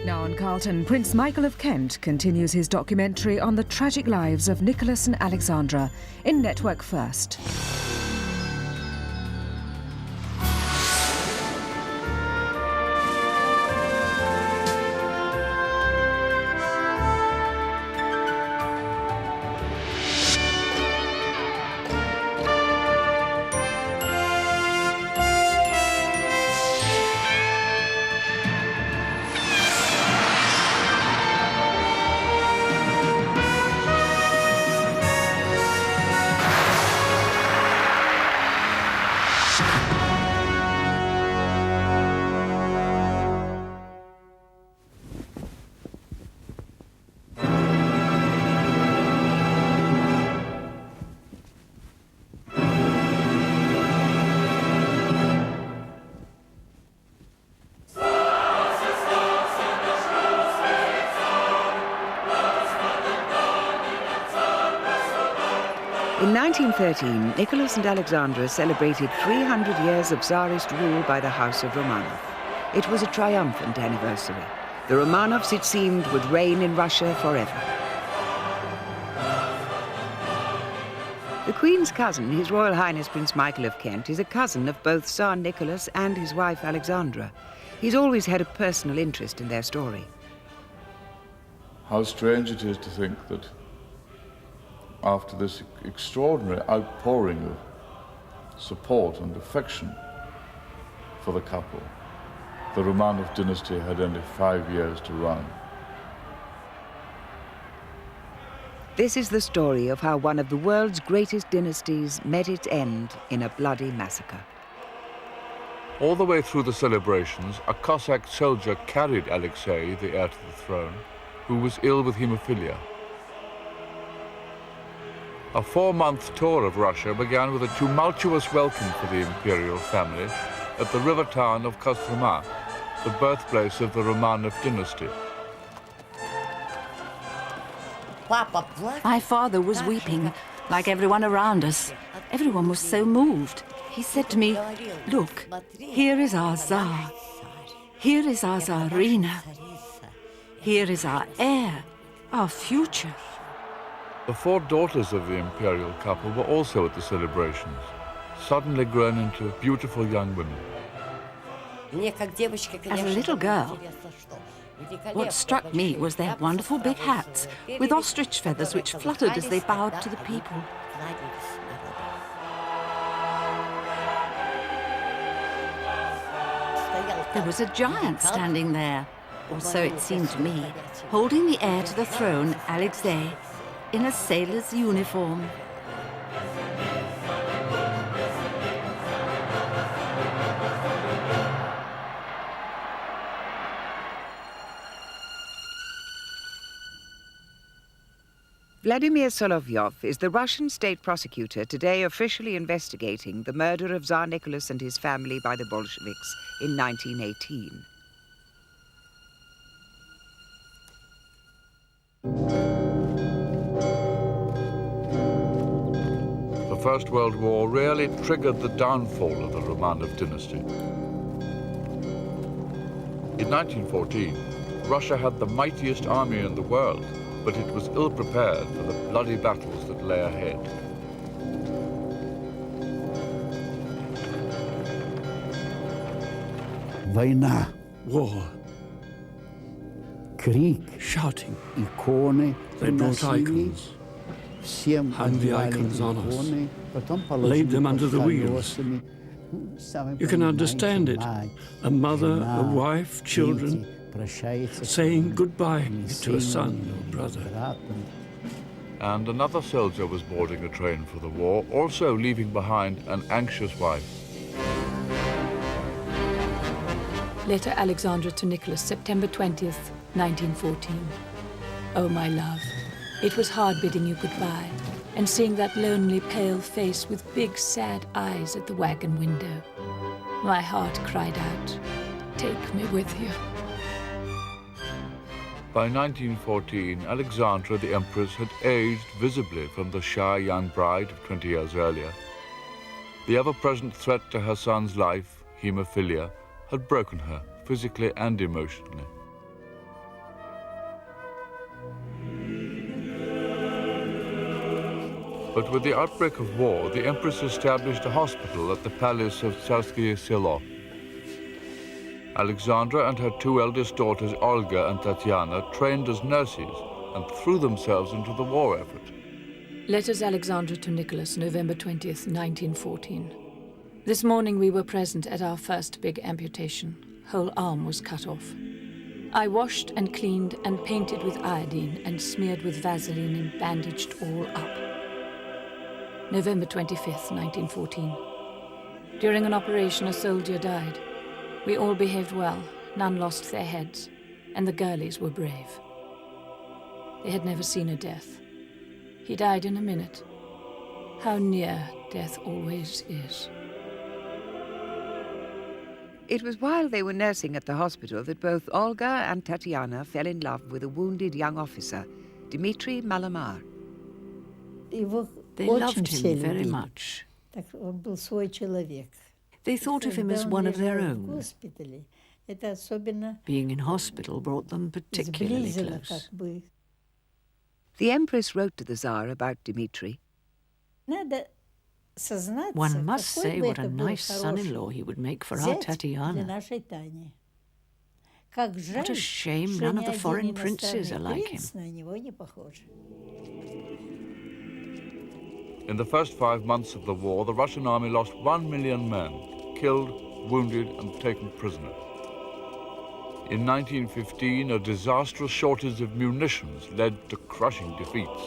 Now on Carlton, Prince Michael of Kent continues his documentary on the tragic lives of Nicholas and Alexandra in Network First. In 1913, Nicholas and Alexandra celebrated 300 years of Tsarist rule by the House of Romanov. It was a triumphant anniversary. The Romanovs, it seemed, would reign in Russia forever. The Queen's cousin, His Royal Highness Prince Michael of Kent, is a cousin of both Tsar Nicholas and his wife Alexandra. He's always had a personal interest in their story. How strange it is to think that after this extraordinary outpouring of support and affection for the couple, the Romanov dynasty had only 5 years to run. This is the story of how one of the world's greatest dynasties met its end in a bloody massacre. All the way through the celebrations, a Cossack soldier carried Alexei, the heir to the throne, who was ill with haemophilia. A 4-month tour of Russia began with a tumultuous welcome for the imperial family at the river town of Kostroma, the birthplace of the Romanov dynasty. My father was weeping, like everyone around us. Everyone was so moved. He said to me, "Look, here is our Tsar. Here is our Tsarina. Here is our heir, our future." The 4 daughters of the imperial couple were also at the celebrations, suddenly grown into beautiful young women. As a little girl, what struck me was their wonderful big hats with ostrich feathers which fluttered as they bowed to the people. There was a giant standing there, or so it seemed to me, holding the heir to the throne, Alexei, in a sailor's uniform. Vladimir Solovyov is the Russian state prosecutor today officially investigating the murder of Tsar Nicholas and his family by the Bolsheviks in 1918. The First World War really triggered the downfall of the Romanov dynasty. In 1914, Russia had the mightiest army in the world, but it was ill-prepared for the bloody battles that lay ahead. Война. War. Крик. Shouting. Иконы. They brought icons, hung the icons on us, laid them under the wheels. You can understand it. A mother, a wife, children, saying goodbye to a son or brother. And another soldier was boarding a train for the war, also leaving behind an anxious wife. Letter Alexandra to Nicholas, September 20th, 1914. Oh, my love, it was hard bidding you goodbye and seeing that lonely, pale face with big, sad eyes at the wagon window. My heart cried out, "Take me with you." By 1914, Alexandra, the Empress, had aged visibly from the shy young bride of 20 years earlier. The ever-present threat to her son's life, haemophilia, had broken her physically and emotionally. But with the outbreak of war, the Empress established a hospital at the palace of Tsarsky Selo. Alexandra and her two eldest daughters, Olga and Tatiana, trained as nurses and threw themselves into the war effort. Letters Alexandra to Nicholas, November 20th, 1914. This morning we were present at our first big amputation. Whole arm was cut off. I washed and cleaned and painted with iodine and smeared with Vaseline and bandaged all up. November 25th, 1914. During an operation, a soldier died. We all behaved well, none lost their heads, and the girlies were brave. They had never seen a death. He died in a minute. How near death always is. It was while they were nursing at the hospital that both Olga and Tatiana fell in love with a wounded young officer, Dmitry Malamar. They loved him very much. They thought of him as one of their own. Being in hospital brought them particularly close. The Empress wrote to the Tsar about Dmitry. One must say what a nice son-in-law he would make for our Tatiana. What a shame none of the foreign princes are like him. In the first 5 months of the war, the Russian army lost 1 million men, killed, wounded, and taken prisoner. In 1915, a disastrous shortage of munitions led to crushing defeats.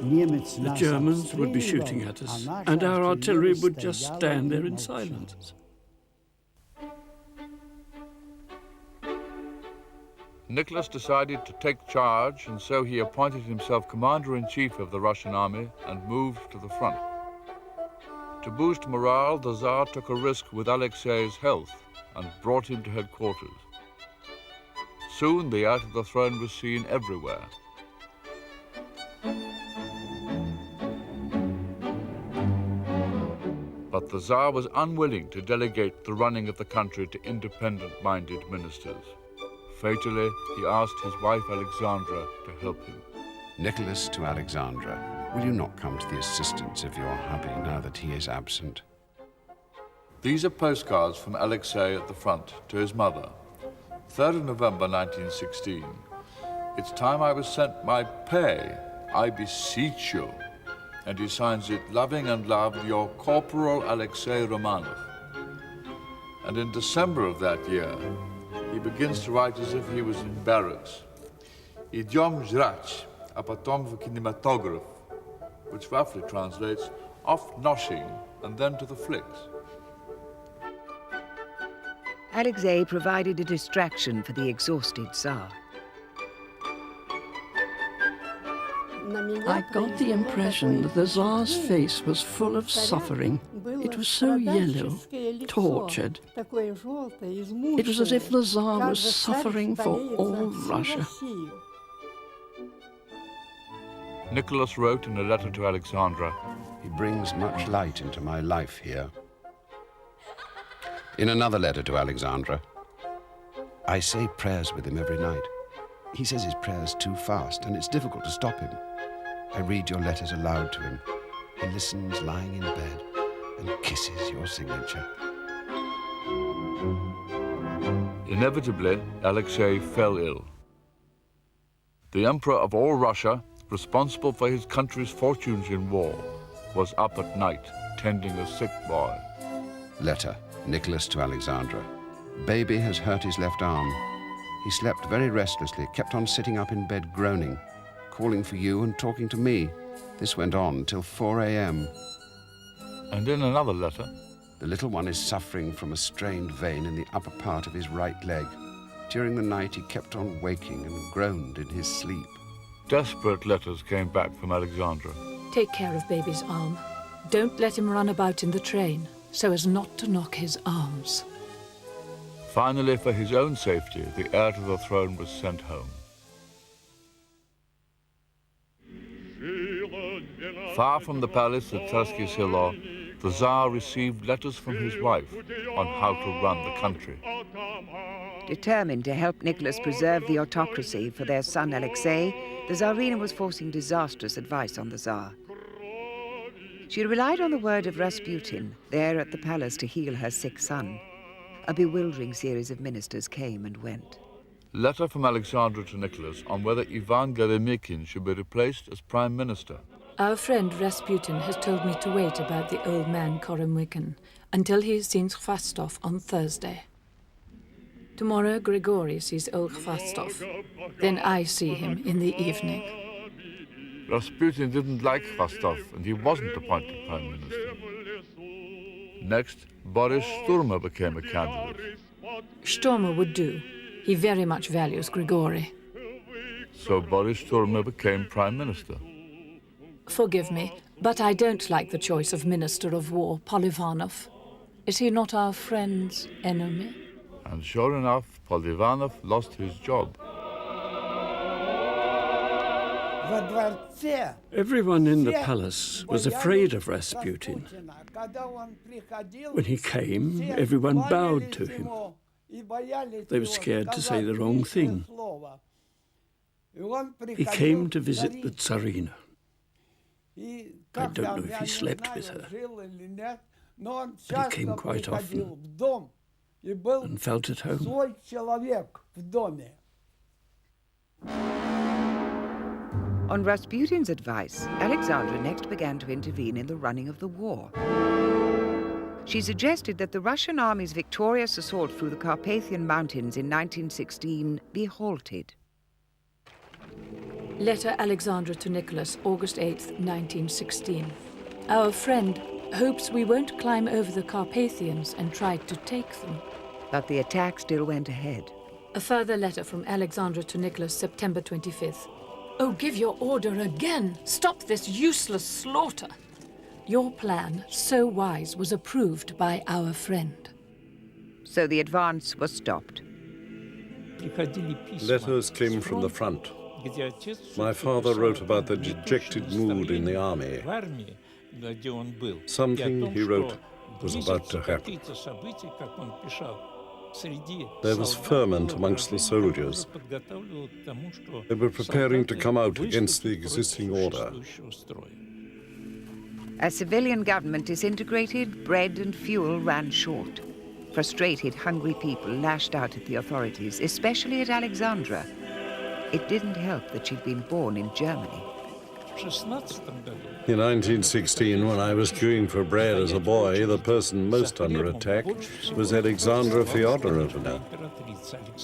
The Germans would be shooting at us, and our artillery would just stand there in silence. Nicholas decided to take charge, and so he appointed himself commander-in-chief of the Russian army and moved to the front. To boost morale, the Tsar took a risk with Alexei's health and brought him to headquarters. Soon, the heir to the throne was seen everywhere. But the Tsar was unwilling to delegate the running of the country to independent-minded ministers. Fatally, he asked his wife Alexandra to help him. Nicholas to Alexandra, will you not come to the assistance of your hubby now that he is absent? These are postcards from Alexei at the front to his mother. 3rd of November 1916. It's time I was sent my pay. I beseech you. And he signs it, loving and loved, your Corporal Alexei Romanov. And in December of that year, he begins to write as if he was in barracks. Idem żrać, a potom w kinematograph, which roughly translates, off noshing and then to the flicks. Alexei provided a distraction for the exhausted Tsar. I got the impression that the Tsar's face was full of suffering. It was so yellow, tortured. It was as if the Tsar was suffering for all Russia. Nicholas wrote in a letter to Alexandra, He brings much light into my life here. In another letter to Alexandra, I say prayers with him every night. He says his prayers too fast, and it's difficult to stop him. I read your letters aloud to him. He listens lying in bed and kisses your signature. Inevitably, Alexei fell ill. The Emperor of all Russia, responsible for his country's fortunes in war, was up at night tending a sick boy. Letter, Nicholas to Alexandra. Baby has hurt his left arm. He slept very restlessly, kept on sitting up in bed groaning, calling for you and talking to me. This went on till 4 a.m. And in another letter, The little one is suffering from a strained vein in the upper part of his right leg. During the night, he kept on waking and groaned in his sleep. desperate letters came back from Alexandra. Take care of baby's arm. Don't let him run about in the train, so as not to knock his arms. Finally, for his own safety, the heir to the throne was sent home. Far from the palace at Tsarsky Selo, the Tsar received letters from his wife on how to run the country. Determined to help Nicholas preserve the autocracy for their son Alexei, the Tsarina was forcing disastrous advice on the Tsar. She relied on the word of Rasputin, there at the palace to heal her sick son. A bewildering series of ministers came and went. Letter from Alexandra to Nicholas on whether Ivan Geremykin should be replaced as Prime Minister. Our friend Rasputin has told me to wait about the old man Geremykin until he has seen Khvastov on Thursday. Tomorrow Grigory sees old Khvastov. Then I see him in the evening. Rasputin didn't like Khvastov and he wasn't appointed Prime Minister. Next, Boris Sturma became a candidate. Sturma would do. He very much values Grigory. So Boris Sturma became Prime Minister. Forgive me, but I don't like the choice of Minister of War, Polivanov. Is he not our friend's enemy? And sure enough, Polivanov lost his job. Everyone in the palace was afraid of Rasputin. When he came, everyone bowed to him. They were scared to say the wrong thing. He came to visit the Tsarina. I don't know if he slept with her, but he came quite often and felt at home. On Rasputin's advice, Alexandra next began to intervene in the running of the war. She suggested that the Russian army's victorious assault through the Carpathian Mountains in 1916 be halted. Letter Alexandra to Nicholas, August 8th, 1916. Our friend hopes we won't climb over the Carpathians and try to take them. But the attack still went ahead. A further letter from Alexandra to Nicholas, September 25th. Oh, give your order again! Stop this useless slaughter! Your plan, so wise, was approved by our friend. So the advance was stopped. Letters came from the front. My father wrote about the dejected mood in the army. Something, he wrote, was about to happen. There was ferment amongst the soldiers. They were preparing to come out against the existing order. As civilian government disintegrated, bread and fuel ran short. Frustrated, hungry people lashed out at the authorities, especially at Alexandra. It didn't help that she'd been born in Germany. In 1916, when I was queuing for bread as a boy, the person most under attack was Alexandra Fyodorovna,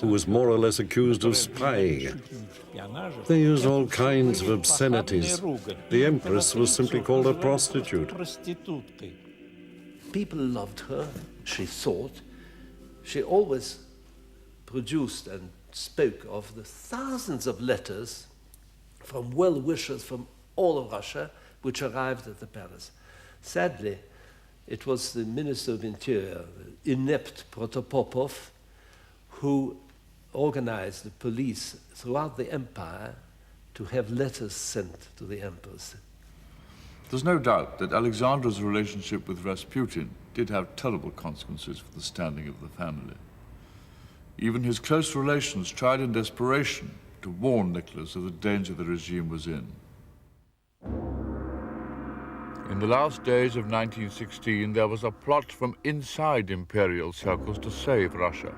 who was more or less accused of spying. They used all kinds of obscenities. The Empress was simply called a prostitute. People loved her, she thought. She always produced and spoke of the thousands of letters from well-wishers from all of Russia, which arrived at the palace. Sadly, it was the Minister of Interior, the inept Protopopov, who organized the police throughout the empire to have letters sent to the emperors. There's no doubt that Alexandra's relationship with Rasputin did have terrible consequences for the standing of the family. Even his close relations tried in desperation to warn Nicholas of the danger the regime was in. In the last days of 1916, there was a plot from inside imperial circles to save Russia.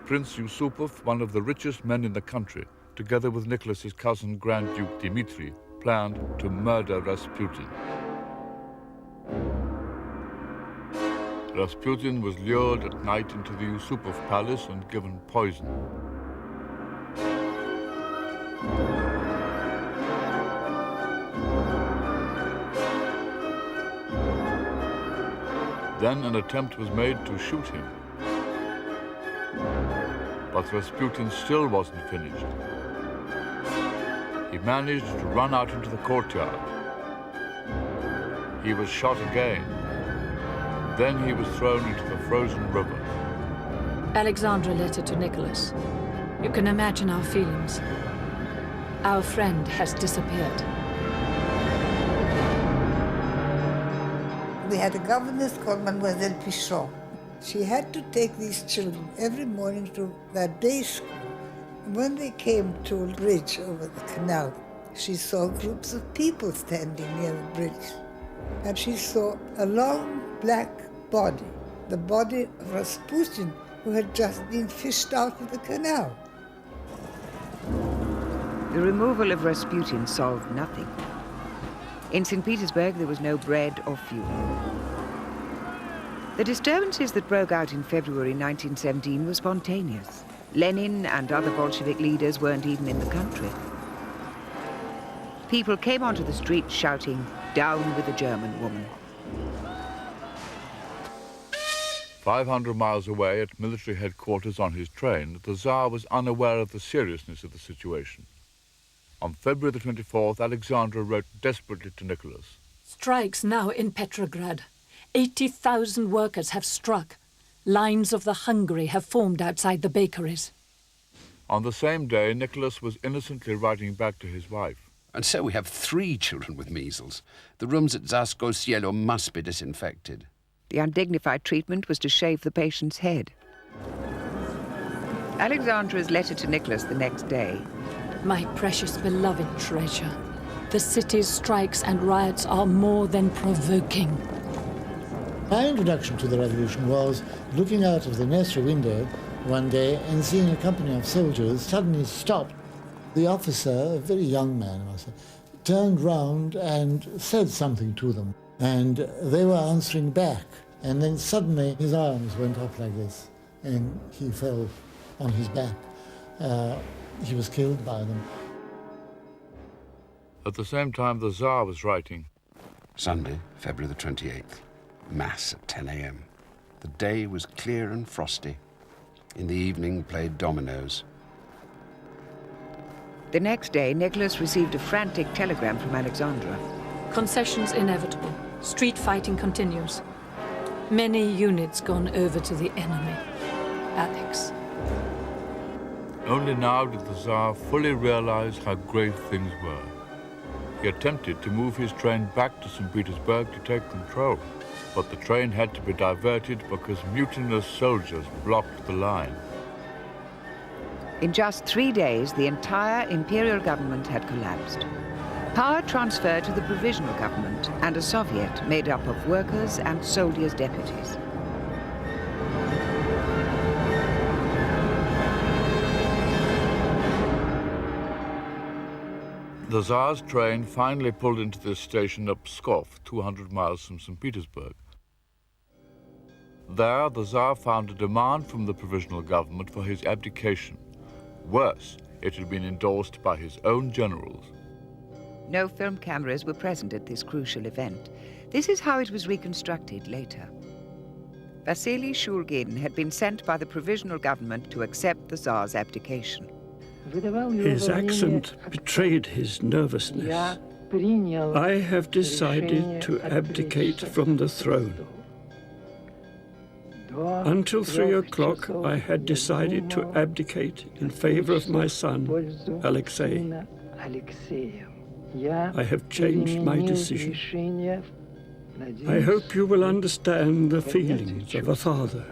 Prince Yusupov, one of the richest men in the country, together with Nicholas's cousin Grand Duke Dmitri, planned to murder Rasputin. Rasputin was lured at night into the Yusupov palace and given poison. Then an attempt was made to shoot him. But Rasputin still wasn't finished. He managed to run out into the courtyard. He was shot again. Then he was thrown into the frozen river. Alexandra letter to Nicholas. You can imagine our feelings. Our friend has disappeared. We had a governess called Mademoiselle Pichon. She had to take these children every morning to their day school. When they came to a bridge over the canal, she saw groups of people standing near the bridge. and she saw a long black body, the body of Rasputin, who had just been fished out of the canal. The removal of Rasputin solved nothing. In St. Petersburg, there was no bread or fuel. The disturbances that broke out in February 1917 were spontaneous. Lenin and other Bolshevik leaders weren't even in the country. People came onto the streets shouting, "Down with the German woman." 500 miles away at military headquarters on his train, the Tsar was unaware of the seriousness of the situation. On February the 24th, Alexandra wrote desperately to Nicholas. Strikes now in Petrograd. 80,000 workers have struck. Lines of the hungry have formed outside the bakeries. On the same day, Nicholas was innocently writing back to his wife. And so we have 3 children with measles. The rooms at Tsarskoye Selo must be disinfected. The undignified treatment was to shave the patient's head. Alexandra's letter to Nicholas the next day. My precious beloved treasure, the city's strikes and riots are more than provoking. My introduction to the revolution was looking out of the nursery window one day and seeing a company of soldiers suddenly stop. The officer, a very young man, I must say, turned round and said something to them. And they were answering back. And then suddenly his arms went up like this, and he fell on his back. He was killed by them. At the same time, the Tsar was writing. Sunday, February the 28th. Mass at 10 a.m. The day was clear and frosty. In the evening, played dominoes. The next day, Nicholas received a frantic telegram from Alexandra. Concessions inevitable. Street fighting continues. Many units gone over to the enemy. Alex. Only now did the Tsar fully realize how grave things were. He attempted to move his train back to St. Petersburg to take control, but the train had to be diverted because mutinous soldiers blocked the line. In just 3 days, the entire imperial government had collapsed. Power transferred to the provisional government and a Soviet made up of workers and soldiers' deputies. The Tsar's train finally pulled into this station at Pskov, 200 miles from St. Petersburg. There, the Tsar found a demand from the provisional government for his abdication. Worse, it had been endorsed by his own generals. No film cameras were present at this crucial event. This is how it was reconstructed later. Vasily Shulgin had been sent by the provisional government to accept the Tsar's abdication. His accent betrayed his nervousness. I have decided to abdicate from the throne. Until 3 o'clock, I had decided to abdicate in favor of my son, Alexei. I have changed my decision. I hope you will understand the feelings of a father.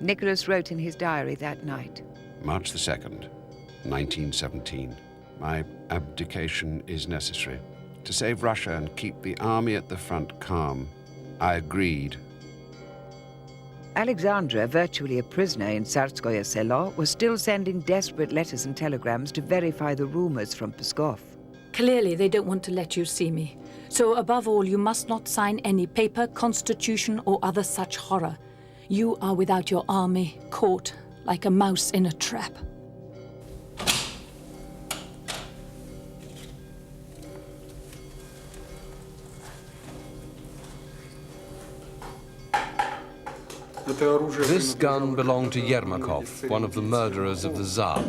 Nicholas wrote in his diary that night. March the 2nd, 1917. My abdication is necessary. To save Russia and keep the army at the front calm, I agreed. Alexandra, virtually a prisoner in Tsarskoye Selo, was still sending desperate letters and telegrams to verify the rumors from Pskov. Clearly, they don't want to let you see me. So above all, you must not sign any paper, constitution, or other such horror. You are without your army, caught like a mouse in a trap. This gun belonged to Yermakov, one of the murderers of the Tsar.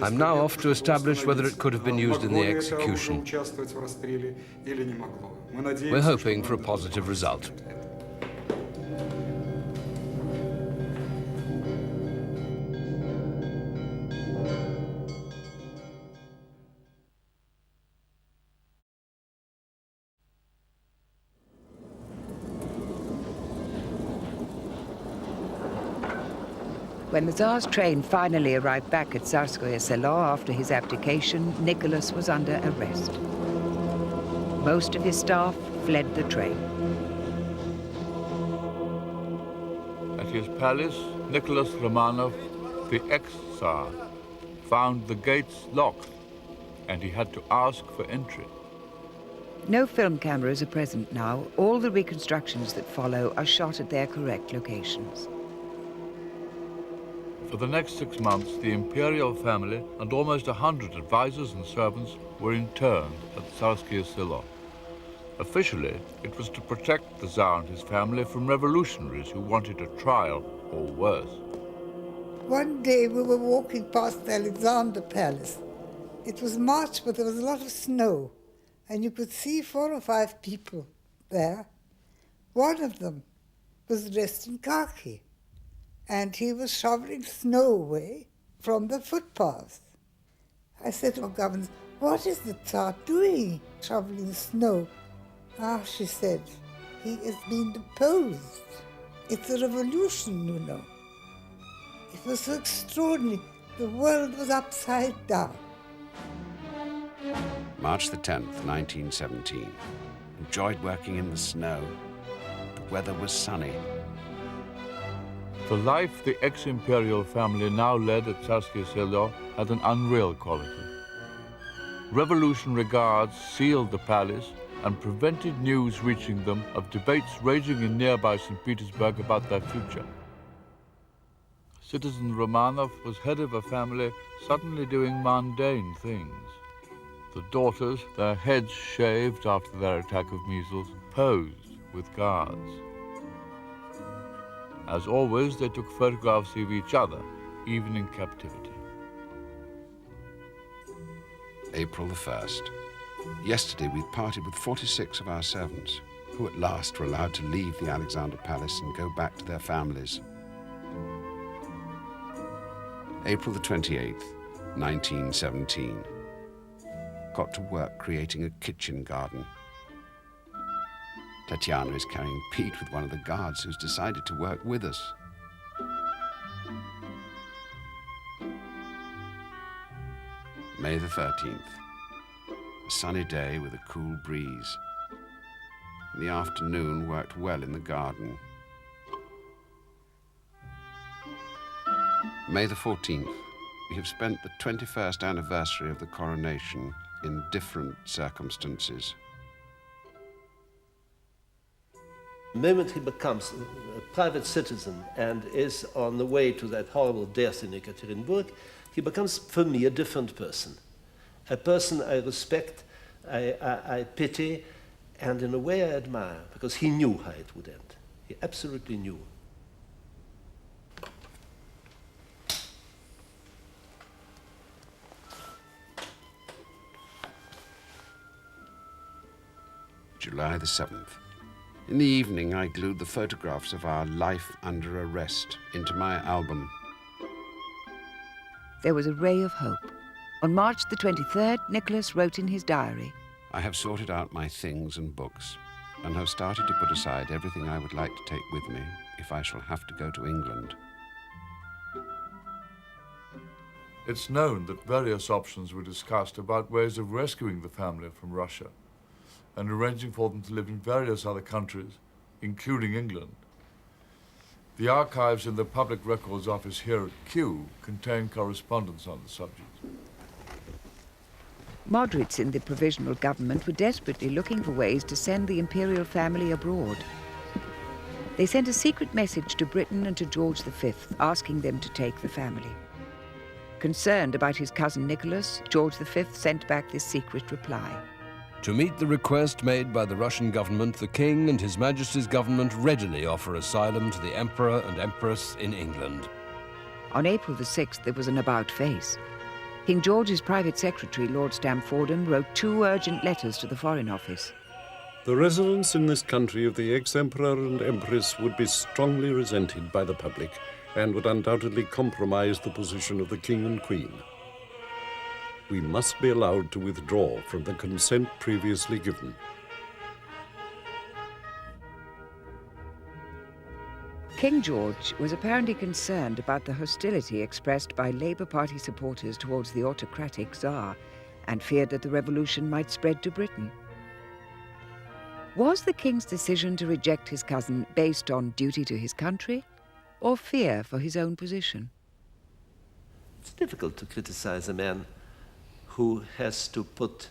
I'm now off to establish whether it could have been used in the execution. We're hoping for a positive result. When the Tsar's train finally arrived back at Tsarskoye Selo after his abdication, Nicholas was under arrest. Most of his staff fled the train. At his palace, Nicholas Romanov, the ex-Tsar, found the gates locked, and he had to ask for entry. No film cameras are present now. All the reconstructions that follow are shot at their correct locations. For the next 6 months, the imperial family and almost 100 advisors and servants were interned at Tsarskoye Selo. Officially, it was to protect the Tsar and his family from revolutionaries who wanted a trial or worse. One day we were walking past the Alexandra Palace. It was March, but there was a lot of snow, and you could see 4 or 5 people there. One of them was dressed in khaki, and he was shoveling snow away from the footpaths. I said to our governess, "What is the Tsar doing, shoveling snow?" "Ah," she said, "he is being deposed. It's a revolution, you know." It was so extraordinary. The world was upside down. March the 10th, 1917. Enjoyed working in the snow. The weather was sunny. The life the ex-imperial family now led at Tsarskoye Selo had an unreal quality. Revolutionary guards sealed the palace and prevented news reaching them of debates raging in nearby St. Petersburg about their future. Citizen Romanov was head of a family suddenly doing mundane things. The daughters, their heads shaved after their attack of measles, posed with guards. As always, they took photographs of each other, even in captivity. April the 1st. Yesterday we parted with 46 of our servants, who at last were allowed to leave the Alexandra Palace and go back to their families. April the 28th, 1917. Got to work creating a kitchen garden. Tatiana is carrying Pete with one of the guards who's decided to work with us. May the 13th. A sunny day with a cool breeze. In the afternoon, worked well in the garden. May the 14th. We have spent the 21st anniversary of the coronation in different circumstances. The moment he becomes a private citizen and is on the way to that horrible death in Ekaterinburg, he becomes, for me, a different person. A person I respect, I pity, and in a way I admire, because he knew how it would end. He absolutely knew. July the 7th. In the evening, I glued the photographs of our life under arrest into my album. There was a ray of hope. On March the 23rd, Nicholas wrote in his diary, I have sorted out my things and books, and have started to put aside everything I would like to take with me if I shall have to go to England. It's known that various options were discussed about ways of rescuing the family from Russia and arranging for them to live in various other countries, including England. The archives in the Public Records Office here at Kew contain correspondence on the subject. moderates in the provisional government were desperately looking for ways to send the imperial family abroad. They sent a secret message to Britain and to George V, asking them to take the family. Concerned about his cousin Nicholas, George V sent back this secret reply. To meet the request made by the Russian government, the King and His Majesty's government readily offer asylum to the Emperor and Empress in England. On April the 6th, there was an about-face. King George's private secretary, Lord Stamfordham, wrote 2 urgent letters to the Foreign Office. The residence in this country of the ex-Emperor and Empress would be strongly resented by the public and would undoubtedly compromise the position of the King and Queen. We must be allowed to withdraw from the consent previously given. King George was apparently concerned about the hostility expressed by Labour Party supporters towards the autocratic Tsar and feared that the revolution might spread to Britain. Was the king's decision to reject his cousin based on duty to his country or fear for his own position? It's difficult to criticize a man who has to put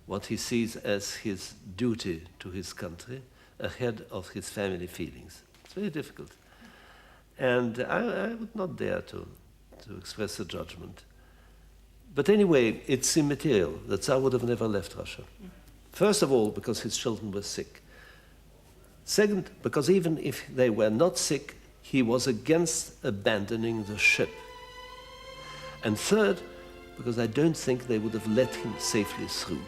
what he sees as his duty to his country ahead of his family feelings. It's very difficult. And I would not dare to express a judgment. But anyway, it's immaterial. The Tsar would have never left Russia. First of all, because his children were sick. Second, because even if they were not sick, he was against abandoning the ship. And third, because I don't think they would have let him safely through.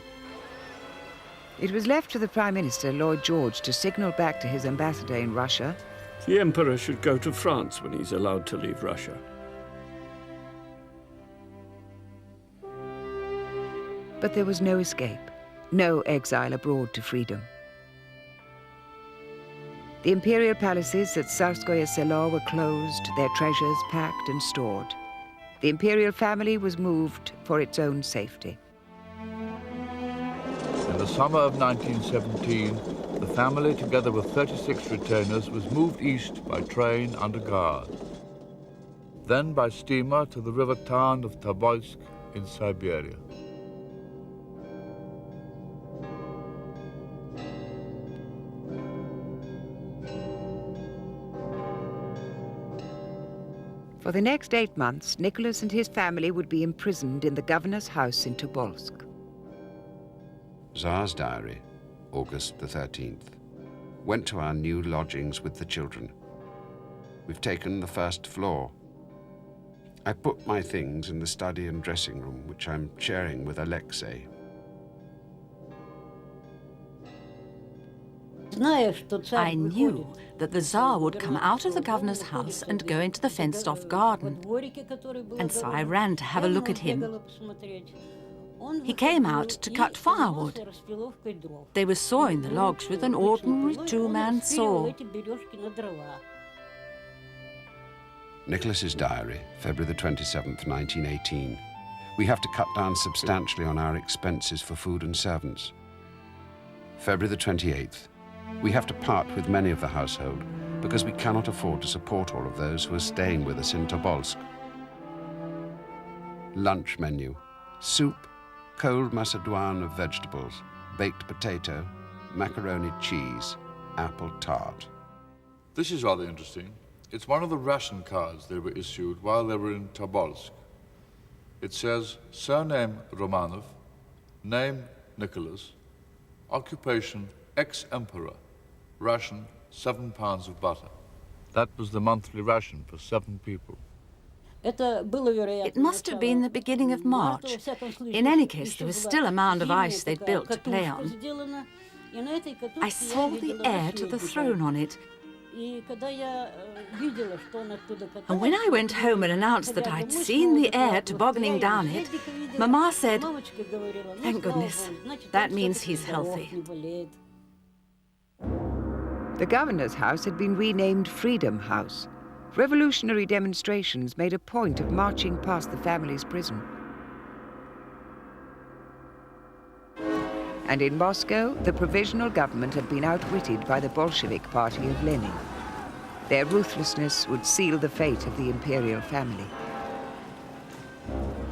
It was left to the Prime Minister, Lloyd George, to signal back to his ambassador in Russia. The Emperor should go to France when he's allowed to leave Russia. But there was no escape, no exile abroad to freedom. The imperial palaces at Tsarskoye Selo were closed, their treasures packed and stored. The imperial family was moved for its own safety. In the summer of 1917, the family, together with 36 retainers, was moved east by train under guard. Then by steamer to the river town of Tobolsk in Siberia. For the next 8 months, Nicholas and his family would be imprisoned in the governor's house in Tobolsk. Tsar's diary, August the 13th. Went to our new lodgings with the children. We've taken the first floor. I put my things in the study and dressing room, which I'm sharing with Alexei. I knew that the Tsar would come out of the governor's house and go into the fenced-off garden, and so I ran to have a look at him. He came out to cut firewood. They were sawing the logs with an ordinary two-man saw. Nicholas's diary, February the 27th, 1918. We have to cut down substantially on our expenses for food and servants. February the 28th. We have to part with many of the household because we cannot afford to support all of those who are staying with us in Tobolsk. Lunch menu: soup, cold macedoine of vegetables, baked potato, macaroni cheese, apple tart. This is rather interesting. It's one of the ration cards they were issued while they were in Tobolsk. It says, surname Romanov, name Nicholas, occupation ex-emperor, ration 7 pounds of butter. That was the monthly ration for 7 people. It must have been the beginning of March. In any case, there was still a mound of ice they'd built to play on. I saw the heir to the throne on it. And when I went home and announced that I'd seen the heir tobogganing down it, Mama said, "Thank goodness, that means he's healthy." The governor's house had been renamed Freedom House. Revolutionary demonstrations made a point of marching past the family's prison. And in Moscow, the provisional government had been outwitted by the Bolshevik party of Lenin. Their ruthlessness would seal the fate of the imperial family.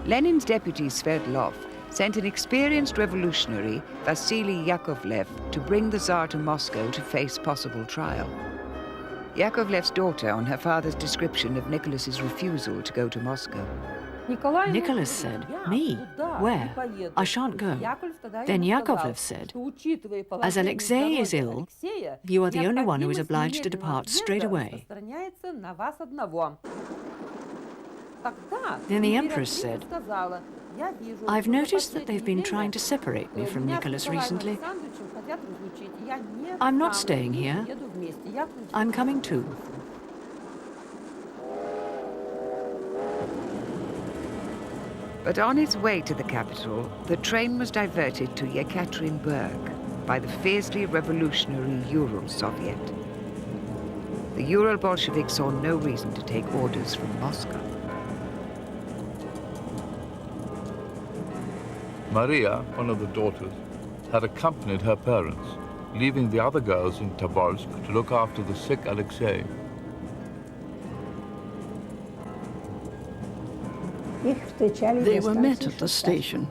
Lenin's deputy Sverdlov sent an experienced revolutionary, Vasily Yakovlev, to bring the Tsar to Moscow to face possible trial. Yakovlev's daughter on her father's description of Nicholas's refusal to go to Moscow. Nicholas said, "Me? Where? I shan't go." Then Yakovlev said, "As Alexei is ill, you are the only one who is obliged to depart straight away." Then the Empress said, "I've noticed that they've been trying to separate me from Nicholas recently. I'm not staying here. I'm coming too." But on its way to the capital, the train was diverted to Yekaterinburg by the fiercely revolutionary Ural Soviet. The Ural Bolsheviks saw no reason to take orders from Moscow. Maria, one of the daughters, had accompanied her parents, leaving the other girls in Tobolsk to look after the sick Alexei. They were met at the station.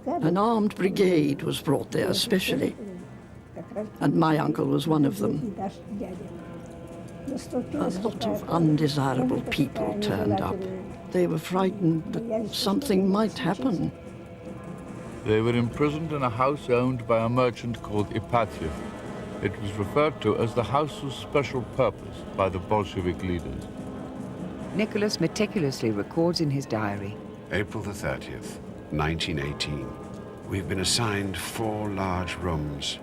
An armed brigade was brought there especially, and my uncle was one of them. A lot of undesirable people turned up. They were frightened that something might happen. They were imprisoned in a house owned by a merchant called Ipatiev. It was referred to as the House of Special Purpose by the Bolshevik leaders. Nicholas meticulously records in his diary. April the 30th, 1918. We've been assigned 4 large rooms.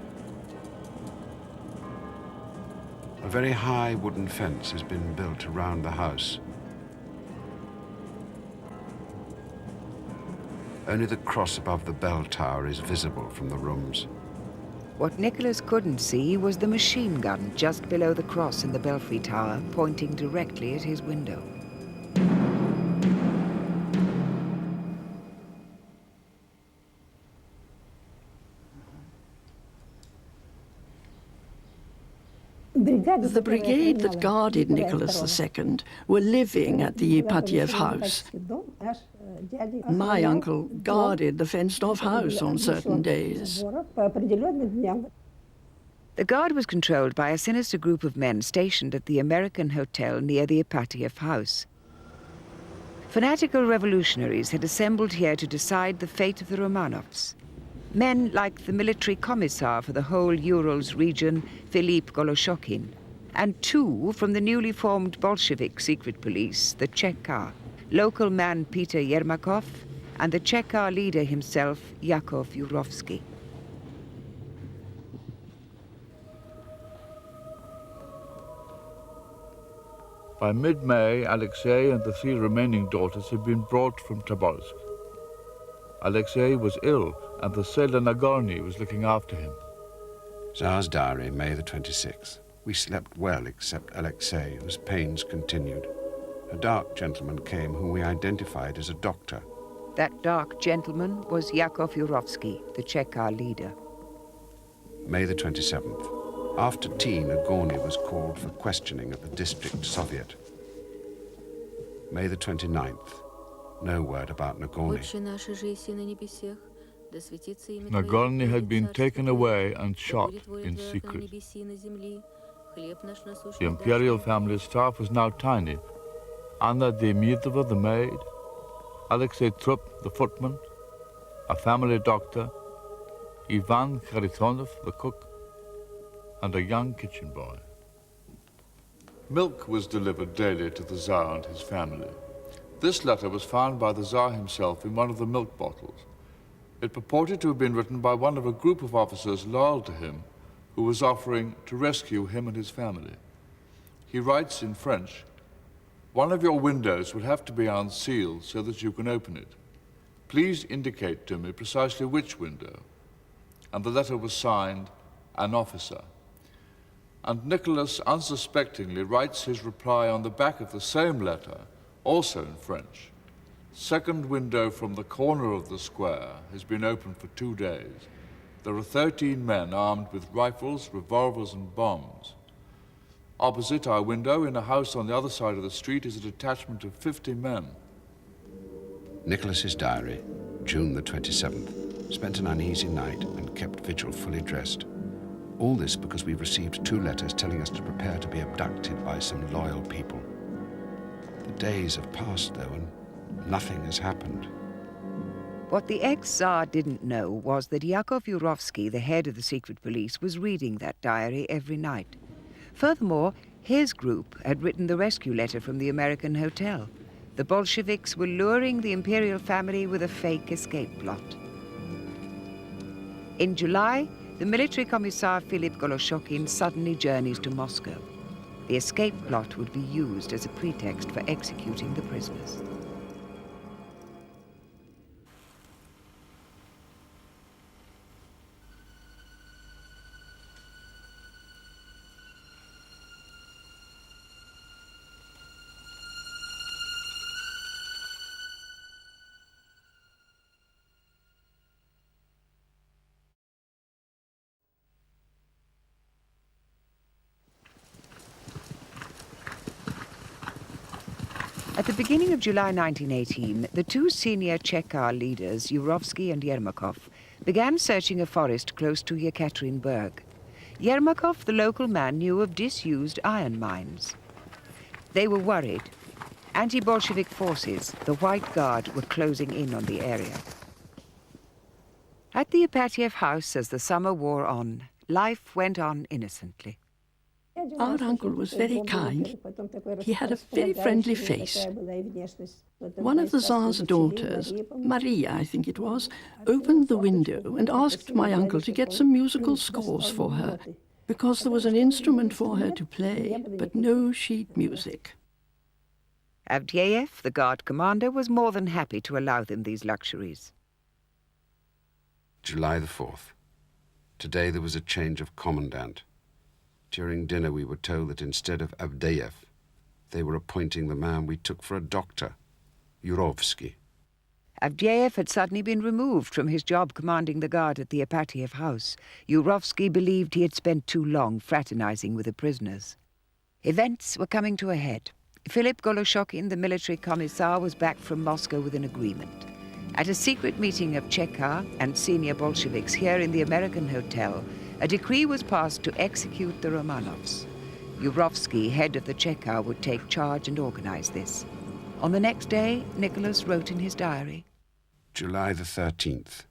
A very high wooden fence has been built around the house. Only the cross above the bell tower is visible from the rooms. What Nicholas couldn't see was the machine gun just below the cross in the belfry tower, pointing directly at his window. The brigade that guarded Nicholas II were living at the Ipatiev house. My uncle guarded the fenced-off house on certain days. The guard was controlled by a sinister group of men stationed at the American hotel near the Ipatiev house. Fanatical revolutionaries had assembled here to decide the fate of the Romanovs. Men like the military commissar for the whole Urals region, Philippe Goloshokin, and 2 from the newly formed Bolshevik secret police, the Cheka, local man Peter Yermakov, and the Cheka leader himself, Yakov Yurovsky. By mid-May, Alexei and the 3 remaining daughters had been brought from Tobolsk. Alexei was ill, and the sailor Nagorny was looking after him. Tsar's diary, May the 26th. We slept well except Alexei, whose pains continued. A dark gentleman came whom we identified as a doctor. That dark gentleman was Yakov Yurovsky, the Cheka leader. May the 27th. After tea, Nagorny was called for questioning at the district soviet. May the 29th. No word about Nagorny. Nagorny had been taken away and shot in secret. The imperial family staff was now tiny. Anna Demidova, the maid, Alexei Trupp, the footman, a family doctor, Ivan Kharitonov, the cook, and a young kitchen boy. Milk was delivered daily to the Tsar and his family. This letter was found by the Tsar himself in one of the milk bottles. It purported to have been written by one of a group of officers loyal to him who was offering to rescue him and his family. He writes in French, "One of your windows will have to be unsealed so that you can open it. Please indicate to me precisely which window." And the letter was signed, "An officer." And Nicholas unsuspectingly writes his reply on the back of the same letter, also in French. "Second window from the corner of the square has been open for 2 days. There are 13 men armed with rifles, revolvers, and bombs. Opposite our window, in a house on the other side of the street, is a detachment of 50 men." Nicholas's diary, June the 27th. Spent an uneasy night and kept vigil fully dressed. All this because we received 2 letters telling us to prepare to be abducted by some loyal people. The days have passed, though, and nothing has happened. What the ex-Tsar didn't know was that Yakov Yurovsky, the head of the secret police, was reading that diary every night. Furthermore, his group had written the rescue letter from the American hotel. The Bolsheviks were luring the imperial family with a fake escape plot. In July, the military commissar Philippe Goloshokin suddenly journeys to Moscow. The escape plot would be used as a pretext for executing the prisoners. At the beginning of July 1918, the two senior Cheka leaders, Yurovsky and Yermakov, began searching a forest close to Yekaterinburg. Yermakov, the local man, knew of disused iron mines. They were worried. Anti-Bolshevik forces, the White Guard, were closing in on the area. At the Ipatiev house, as the summer wore on, life went on innocently. Our uncle was very kind. He had a very friendly face. One of the Tsar's daughters, Maria, I think it was, opened the window and asked my uncle to get some musical scores for her, because there was an instrument for her to play, but no sheet music. Avdyeev, the guard commander, was more than happy to allow them these luxuries. July the 4th. Today there was a change of commandant. During dinner we were told that instead of Avdyeev, they were appointing the man we took for a doctor, Yurovsky. Avdyeev had suddenly been removed from his job commanding the guard at the Ipatiev house. Yurovsky believed he had spent too long fraternizing with the prisoners. Events were coming to a head. Philip Goloshokin, the military commissar, was back from Moscow with an agreement. At a secret meeting of Cheka and senior Bolsheviks here in the American hotel, a decree was passed to execute the Romanovs. Yurovsky, head of the Cheka, would take charge and organize this. On the next day, Nicholas wrote in his diary, July the 13th.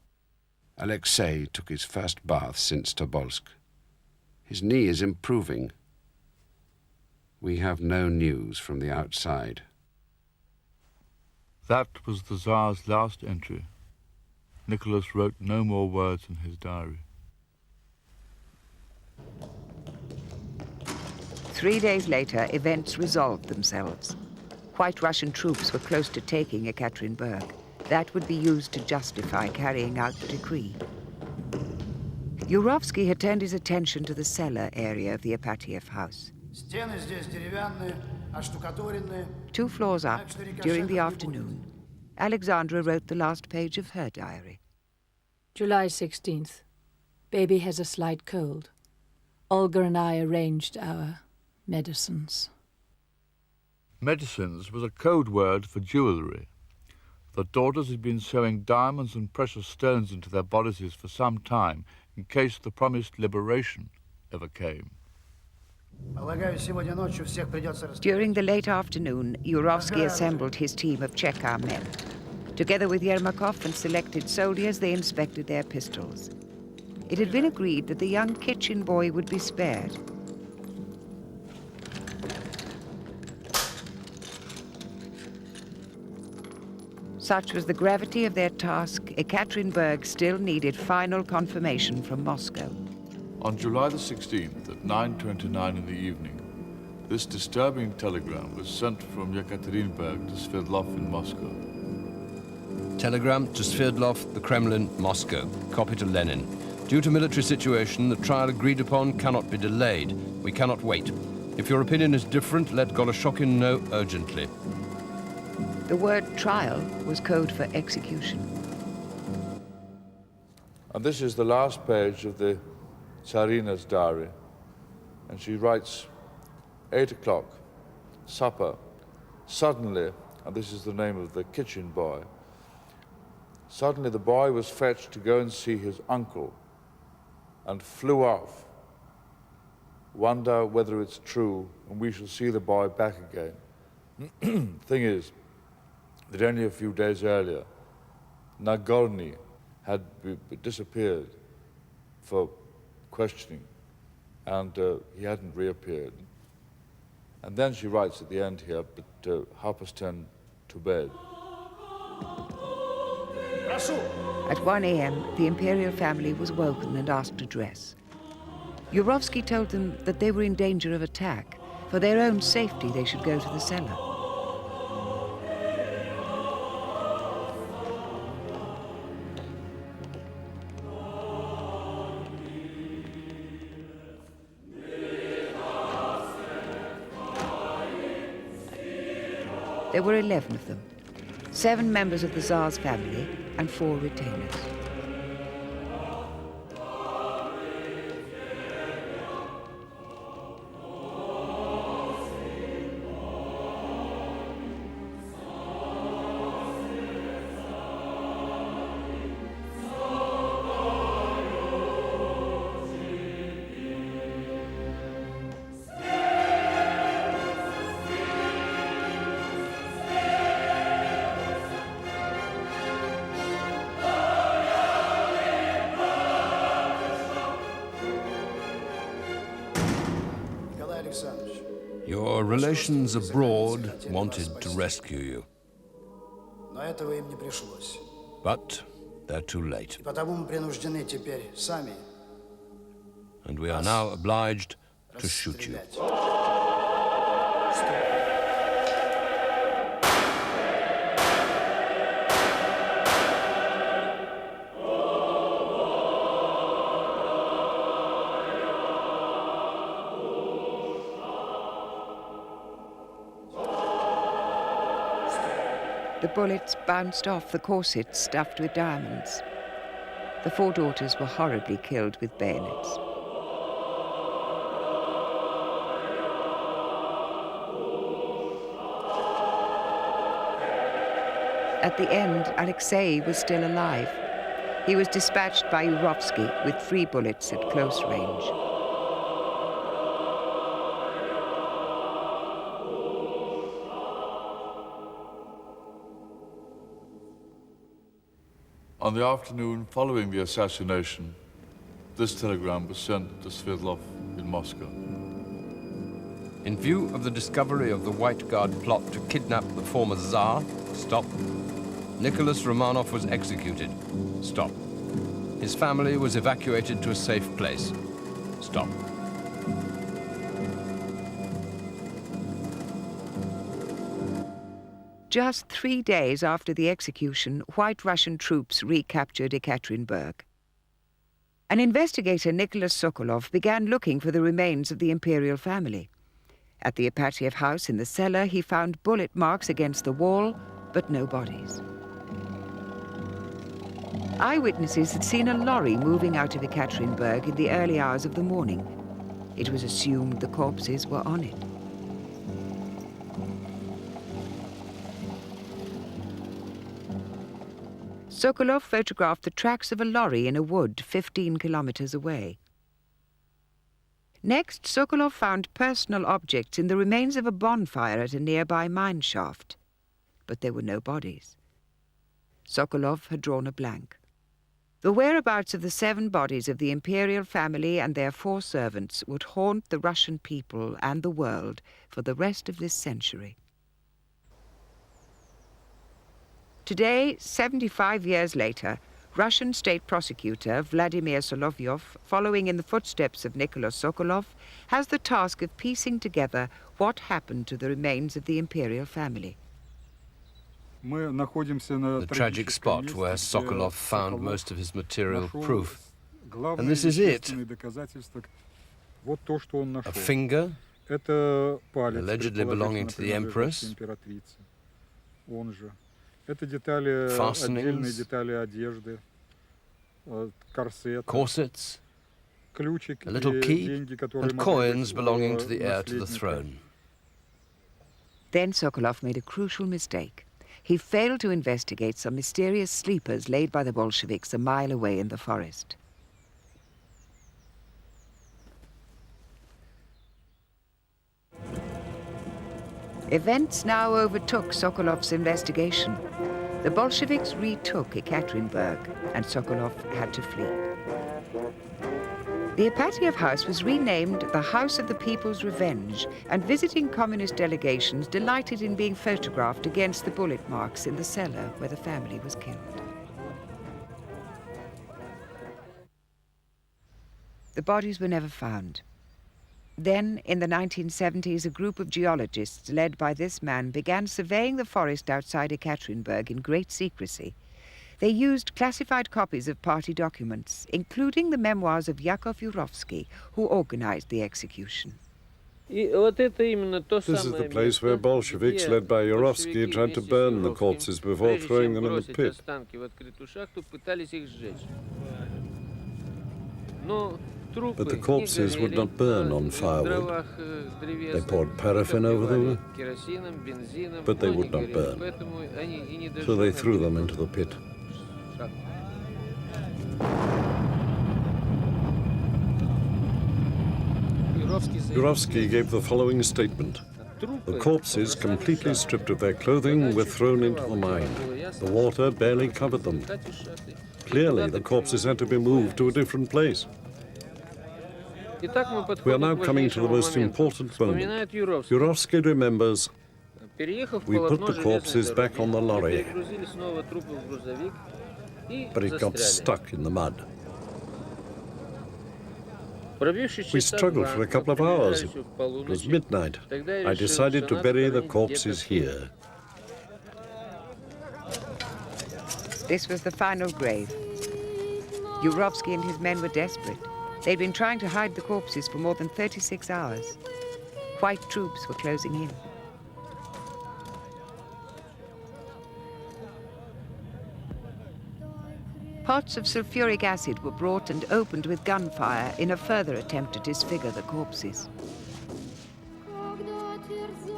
Alexei took his first bath since Tobolsk. His knee is improving. We have no news from the outside. That was the Tsar's last entry. Nicholas wrote no more words in his diary. 3 days later, events resolved themselves. White Russian troops were close to taking Ekaterinburg. That would be used to justify carrying out the decree. Yurovsky had turned his attention to the cellar area of the Ipatiev house. 2 floors up, during the afternoon, Alexandra wrote the last page of her diary. July 16th. Baby has a slight cold. Olga and I arranged our medicines. Medicines was a code word for jewellery. The daughters had been sewing diamonds and precious stones into their bodices for some time in case the promised liberation ever came. During the late afternoon, Yurovsky assembled his team of Cheka men. Together with Yermakov and selected soldiers, they inspected their pistols. It had been agreed that the young kitchen boy would be spared. Such was the gravity of their task, Ekaterinburg still needed final confirmation from Moscow. On July the 16th at 9:29 in the evening, this disturbing telegram was sent from Yekaterinburg to Sverdlov in Moscow. Telegram to Sverdlov, the Kremlin, Moscow. Copy to Lenin. Due to military situation, the trial agreed upon cannot be delayed. We cannot wait. If your opinion is different, let Goloshokin know urgently. The word trial was code for execution. And this is the last page of the Tsarina's diary. And she writes, 8 o'clock, supper. Suddenly, and this is the name of the kitchen boy, suddenly the boy was fetched to go and see his uncle and flew off. Wonder whether it's true, and we shall see the boy back again. Thing is, that only a few days earlier, Nagorny had disappeared for questioning, and he hadn't reappeared. And then she writes at the end here, but 10:30 to bed. At 1 a.m., the imperial family was woken and asked to dress. Yurovsky told them that they were in danger of attack. For their own safety, they should go to the cellar. There were 11 of them, 7 members of the Tsar's family and 4 retainers. relations abroad wanted to rescue you. But they're too late. And we are now obliged to shoot you. The bullets bounced off the corsets stuffed with diamonds. The 4 daughters were horribly killed with bayonets. At the end, Alexei was still alive. He was dispatched by Yurovsky with 3 bullets at close range. On the afternoon following the assassination, this telegram was sent to Sverdlov in Moscow. In view of the discovery of the White Guard plot to kidnap the former Tsar, stop. Nicholas Romanov was executed. Stop. His family was evacuated to a safe place. Stop. Just 3 days after the execution, White Russian troops recaptured Ekaterinburg. An investigator, Nicholas Sokolov, began looking for the remains of the imperial family. At the Ipatiev house in the cellar, he found bullet marks against the wall, but no bodies. Eyewitnesses had seen a lorry moving out of Ekaterinburg in the early hours of the morning. It was assumed the corpses were on it. Sokolov photographed the tracks of a lorry in a wood 15 kilometers away. Next, Sokolov found personal objects in the remains of a bonfire at a nearby mine shaft, but there were no bodies. Sokolov had drawn a blank. The whereabouts of the 7 bodies of the imperial family and their 4 servants would haunt the Russian people and the world for the rest of this century. Today, 75 years later, Russian state prosecutor Vladimir Solovyov, following in the footsteps of Nicholas Sokolov, has the task of piecing together what happened to the remains of the imperial family. The tragic spot where Sokolov found most of his material proof. And this is it. A finger, allegedly belonging to the Empress. Fastenings, corsets, a little key, and coins belonging to the heir to the throne. Then Sokolov made a crucial mistake. He failed to investigate some mysterious sleepers laid by the Bolsheviks a mile away in the forest. Events now overtook Sokolov's investigation. The Bolsheviks retook Ekaterinburg, and Sokolov had to flee. The Ipatiev house was renamed the House of the People's Revenge, and visiting communist delegations delighted in being photographed against the bullet marks in the cellar where the family was killed. The bodies were never found. Then, in the 1970s, a group of geologists led by this man began surveying the forest outside Ekaterinburg in great secrecy. They used classified copies of party documents, including the memoirs of Yakov Yurovsky, who organized the execution. This is the place where Bolsheviks, led by Yurovsky, tried to burn the corpses before throwing them in the pit. But the corpses would not burn on firewood. They poured paraffin over them, but they would not burn. So they threw them into the pit. Yurovsky gave the following statement. The corpses, completely stripped of their clothing, were thrown into the mine. The water barely covered them. Clearly, the corpses had to be moved to a different place. We are now coming to the most important moment. Yurovsky remembers we put the corpses back on the lorry, but it got stuck in the mud. We struggled for a couple of hours. It was midnight. I decided to bury the corpses here. This was the final grave. Yurovsky and his men were desperate. They'd been trying to hide the corpses for more than 36 hours. White troops were closing in. Pots of sulfuric acid were brought and opened with gunfire in a further attempt to disfigure the corpses.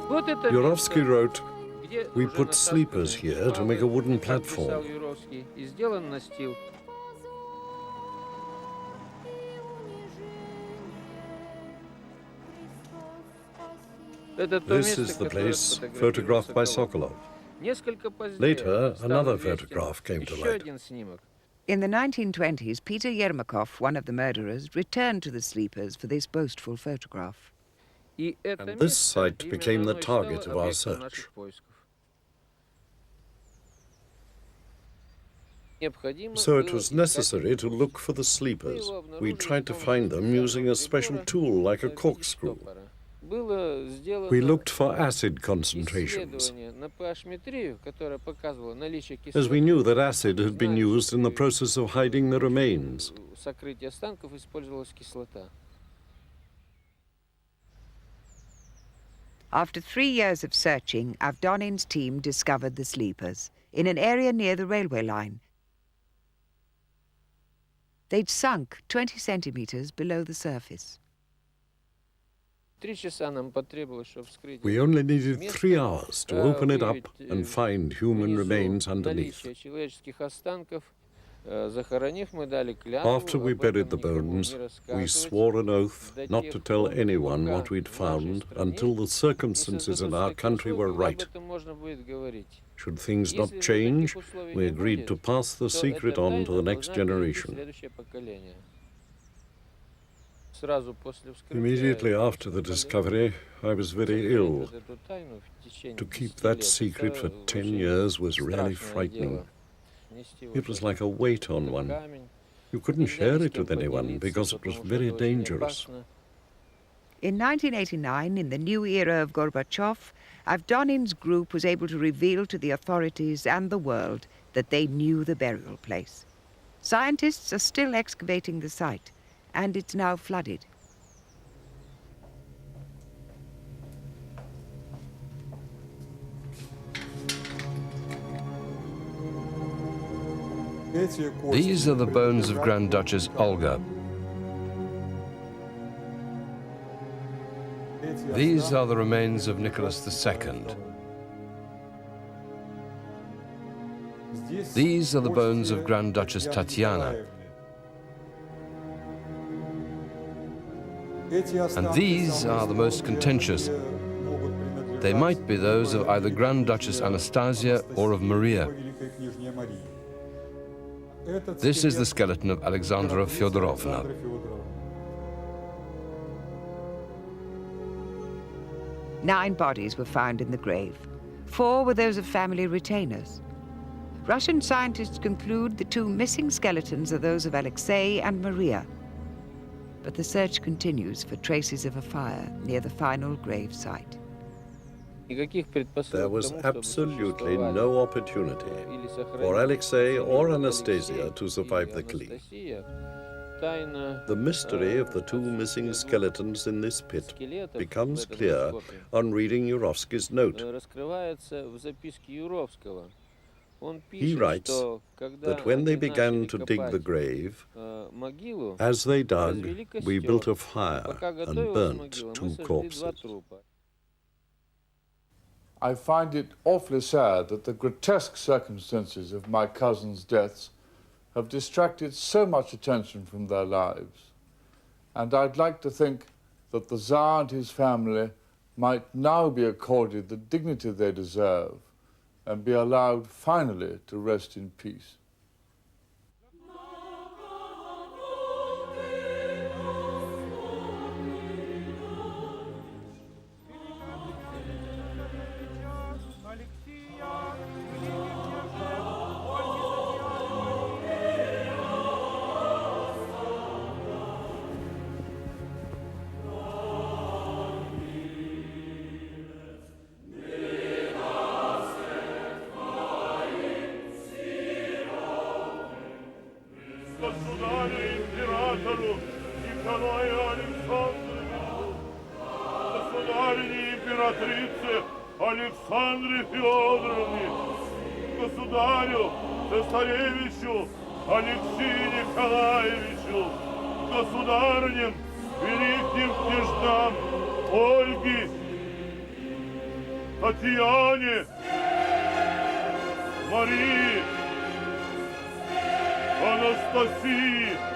Yurovsky wrote, "We put sleepers here to make a wooden platform. This is the place photographed by Sokolov. Later, another photograph came to light. In the 1920s, Peter Yermakov, one of the murderers, returned to the sleepers for this boastful photograph. And this site became the target of our search. So it was necessary to look for the sleepers. We tried to find them using a special tool like a corkscrew. We looked for acid concentrations, as we knew that acid had been used in the process of hiding the remains. After 3 years of searching, Avdonin's team discovered the sleepers in an area near the railway line. They'd sunk 20 centimeters below the surface. We only needed 3 hours to open it up and find human remains underneath. After we buried the bones, we swore an oath not to tell anyone what we'd found until the circumstances in our country were right. Should things not change, we agreed to pass the secret on to the next generation. Immediately after the discovery, I was very ill. To keep that secret for 10 years was really frightening. It was like a weight on one. You couldn't share it with anyone because it was very dangerous. In 1989, in the new era of Gorbachev, Avdonin's group was able to reveal to the authorities and the world that they knew the burial place. Scientists are still excavating the site, and it's now flooded. These are the bones of Grand Duchess Olga. These are the remains of Nicholas II. These are the bones of Grand Duchess Tatiana. And these are the most contentious. They might be those of either Grand Duchess Anastasia or of Maria. This is the skeleton of Alexandra Fyodorovna. Nine bodies were found in the grave. 4 were those of family retainers. Russian scientists conclude the 2 missing skeletons are those of Alexei and Maria. But the search continues for traces of a fire near the final grave site. There was absolutely no opportunity for Alexei or Anastasia to survive the killing. The mystery of the 2 missing skeletons in this pit becomes clear on reading Yurovsky's note. He writes that when they began to dig the grave, as they dug, we built a fire and burnt 2 corpses. I find it awfully sad that the grotesque circumstances of my cousins' deaths have distracted so much attention from their lives. And I'd like to think that the Tsar and his family might now be accorded the dignity they deserve and be allowed finally to rest in peace. императрице Александре Федоровне, государю цесаревичу Алексею Николаевичу, государыням, великим княжнам Ольге, Татьяне, Марии, Анастасии,